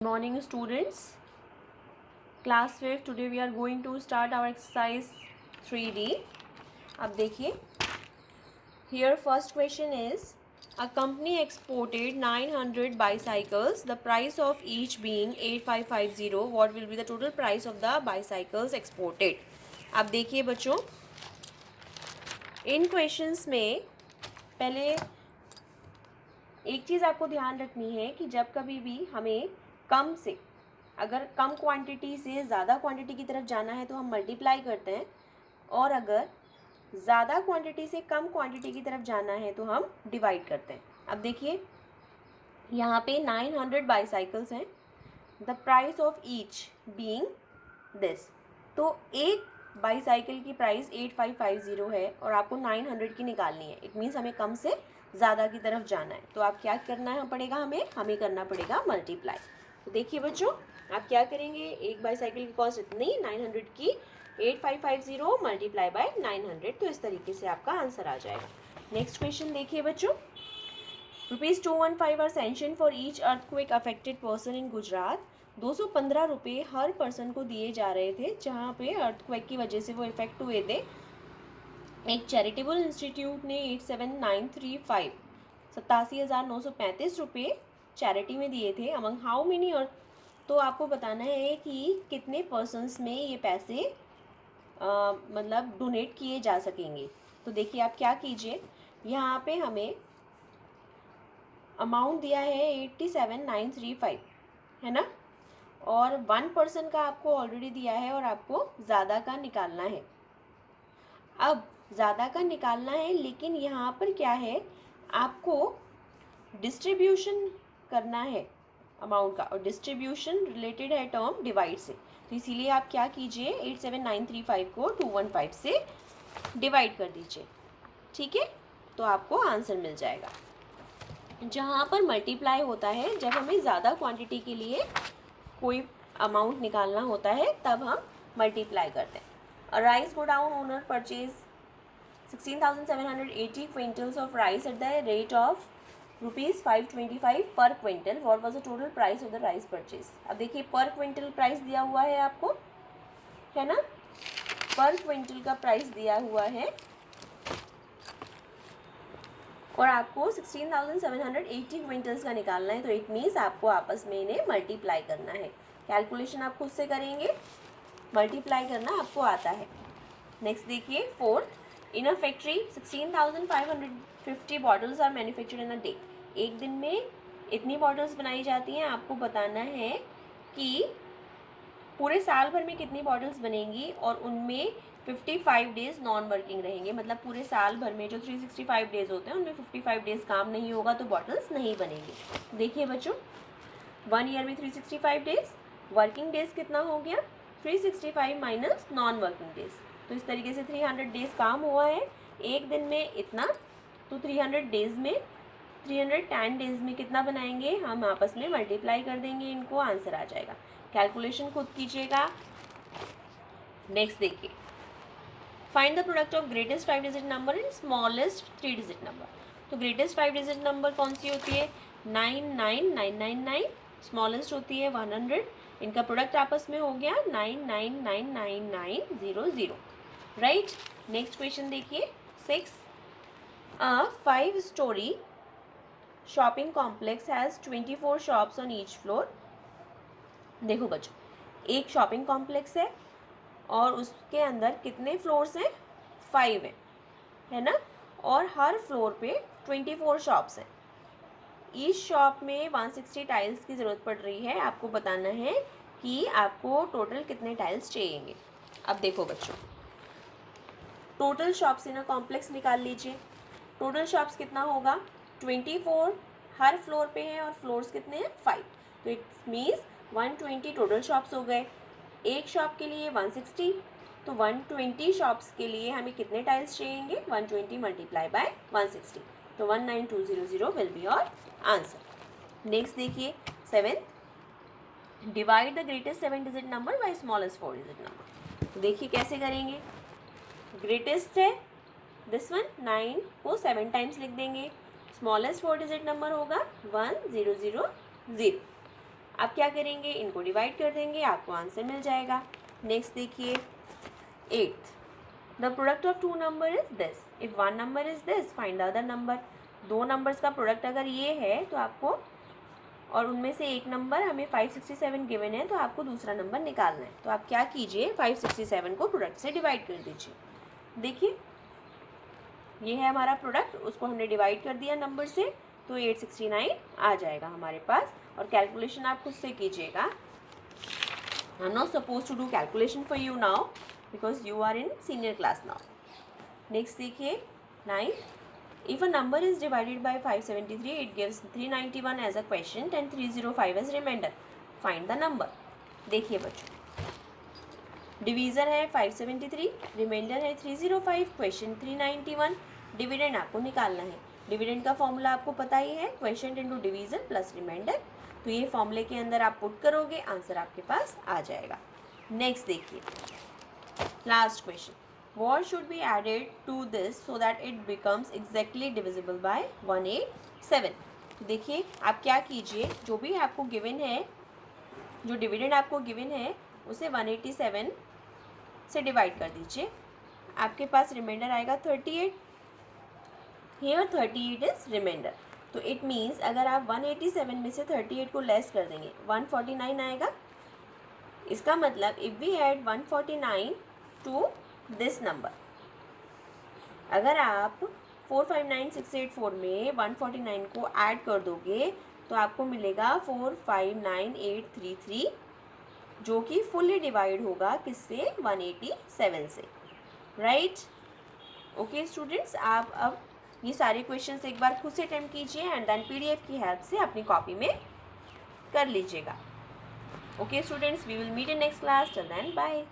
Morning students, class 5. Today we are going to start our exercise 3D. अब देखिए, here first question is, a company exported 900 bicycles, the price of each being 8550. What will be the total price of the bicycles exported? अब देखिए बच्चों, इन questions में पहले एक चीज़ आपको ध्यान रखनी है कि जब कभी भी हमें कम से, अगर कम क्वांटिटी से ज़्यादा क्वांटिटी की तरफ जाना है तो हम मल्टीप्लाई करते हैं, और अगर ज़्यादा क्वांटिटी से कम क्वांटिटी की तरफ जाना है तो हम डिवाइड करते हैं। अब देखिए, यहाँ पे 900 बाईसाइकिल्स हैं, the price of each being this. तो एक बाईसाइकिल की प्राइस 8550 है और आपको 900 की निकालनी है। इट मीन्स हमें कम से ज़्यादा की तरफ जाना है, तो आप क्या करना है पड़ेगा, हमें करना पड़ेगा मल्टीप्लाई। तो देखिए बच्चों, आप क्या करेंगे, एक बाईसाइकिल की कॉस्ट इतनी, 900 की 8550 मल्टीप्लाई बाय 900, तो इस तरीके से आपका आंसर आ जाएगा। नेक्स्ट क्वेश्चन देखिए बच्चों, ₹215 are sanction for each earthquake affected person in Gujarat. 215 रुपये हर पर्सन को दिए जा रहे थे जहाँ पे अर्थक्वेक की वजह से वो इफेक्ट हुए थे। एक चैरिटेबल इंस्टीट्यूट ने 87,935 ₹87,935 चैरिटी में दिए थे। अमंग हाउ मेनी अर्थ, तो आपको बताना है कि कितने पर्सन्स में ये पैसे मतलब डोनेट किए जा सकेंगे। तो देखिए आप क्या कीजिए, यहाँ पे हमें अमाउंट दिया है 87,935, है ना, और 1 पर्सन का आपको ऑलरेडी दिया है और आपको ज़्यादा का निकालना है। अब ज़्यादा का निकालना है, लेकिन यहाँ पर क्या है, आपको डिस्ट्रीब्यूशन करना है अमाउंट का, और डिस्ट्रीब्यूशन रिलेटेड है टर्म डिवाइड से। तो इसीलिए आप क्या कीजिए, 87,935 को 215 से डिवाइड कर दीजिए, ठीक है, तो आपको आंसर मिल जाएगा। जहाँ पर मल्टीप्लाई होता है, जब हमें ज़्यादा क्वांटिटी के लिए कोई अमाउंट निकालना होता है तब हम मल्टीप्लाई करते हैं। Rice godown owner purchase 16,780 quintals of rice at the rate of ₹525 पर quintal. What was the total price of the rice purchase. अब देखिए, पर क्विंटल प्राइस दिया हुआ है आपको, है ना, पर क्विंटल का प्राइस दिया हुआ है और आपको 16,780 क्विंटल्स का निकालना है। तो इट मीन्स आपको आपस में इन्हें मल्टीप्लाई करना है। कैलकुलेशन आप खुद से करेंगे, मल्टीप्लाई करना आपको आता है। नेक्स्ट देखिए 4, in a factory 16,550 bottles are manufactured in a day. एक दिन में इतनी बॉटल्स बनाई जाती हैं। आपको बताना है कि पूरे साल भर में कितनी बॉटल्स बनेंगी और उनमें 55 डेज नॉन वर्किंग रहेंगे। मतलब पूरे साल भर में जो 365 डेज होते हैं उनमें 55 डेज काम नहीं होगा तो बॉटल्स नहीं बनेंगी। देखिए बच्चों, 1 ईयर में 365 डेज, वर्किंग डेज कितना हो गया, 365 माइनस नॉन वर्किंग डेज। तो इस तरीके से 300 डेज काम हुआ है, एक दिन में इतना, तो 300 डेज में 310 डेज में कितना बनाएंगे, हम आपस में मल्टीप्लाई कर देंगे, इनको आंसर आ जाएगा। कैलकुलेशन खुद कीजिएगा। नेक्स्ट देखिए, find the product of greatest 5 digit number and smallest 3 digit number. तो ग्रेटेस्ट 5 डिजिट नंबर कौन सी होती है, 99999, स्मॉलेस्ट होती है 100। इनका प्रोडक्ट आपस में हो गया 99999900, राइट। नेक्स्ट क्वेश्चन देखिए 6, 5 story shopping complex has 24 shops on each floor. देखो बच्चों, एक शॉपिंग कॉम्प्लेक्स है और उसके अंदर कितने फ्लोर्स हैं, 5 हैं, है ना, और हर फ्लोर पे 24 शॉप्स हैं। ईच शॉप में 160 टाइल्स की ज़रूरत पड़ रही है। आपको बताना है कि आपको टोटल कितने टाइल्स चाहिएंगे। अब देखो बच्चों, total shops in a complex निकाल लीजिए। टोटल शॉप्स कितना होगा, 24 हर फ्लोर पे है और फ्लोर्स कितने हैं, 5। तो इट मीन्स 120 टोटल शॉप्स हो गए। एक शॉप के लिए 160, तो 120 शॉप्स के लिए हमें कितने टाइल्स चाहिए, 120 मल्टीप्लाई बाय 160, तो 19200 will be your answer. Next देखिए 7, divide the greatest 7 digit number by smallest 4 digit number. तो देखिए कैसे करेंगे, ग्रेटेस्ट है दिस वन, 9 को 7 टाइम्स लिख देंगे। स्मॉलेस्ट 4 डिजिट नंबर होगा 1000। आप क्या करेंगे, इनको डिवाइड कर देंगे, आपको आंसर मिल जाएगा। नेक्स्ट देखिए 8th, the product of two number is this, if one number is this find the other number. दो नंबर्स का प्रोडक्ट अगर ये है तो आपको, और उनमें से एक नंबर हमें 567 गिवन है, तो आपको दूसरा नंबर निकालना है। तो आप क्या कीजिए, 567 को प्रोडक्ट से डिवाइड कर दीजिए। देखिए ये है हमारा प्रोडक्ट, उसको हमने डिवाइड कर दिया नंबर से, तो 869 आ जाएगा हमारे पास। और कैलकुलेशन आप खुद से कीजिएगा, I am not suppose to do calculation for you now because you are in senior class now. Next देखिए 9th, if a number is divided by 573 it gives 391 as a quotient and 305 as remainder, find the number। देखिए बच्चों, divisor है 573, reminder है 305, question 391, dividend आपको निकालना है। Dividend का formula आपको पता ही है, question into divisor plus remainder. तो ये फॉर्मूले के अंदर आप पुट करोगे, आंसर आपके पास आ जाएगा। नेक्स्ट देखिए last question, what should be added to this so that it becomes exactly divisible by 187। देखिए आप क्या कीजिए, जो भी आपको गिवन है, जो डिविडेंड आपको गिवन है उसे 187 से डिवाइड कर दीजिए, आपके पास रिमाइंडर आएगा 38। हियर 38 इज रिमाइंडर, तो इट मीन्स अगर आप 187 में से 38 को लेस कर देंगे 149 आएगा। इसका मतलब if we add 149 to this number, अगर आप 459684 में 149 को ऐड कर दोगे तो आपको मिलेगा 459833, जो कि फुल्ली डिवाइड होगा किससे, 187 से, राइट। ओके स्टूडेंट्स, आप अब ये सारे क्वेश्चंस एक बार खुद से अटेम्प्ट कीजिए एंड देन PDF की हेल्प से अपनी कॉपी में कर लीजिएगा। Okay students, we will meet in next class, till then bye.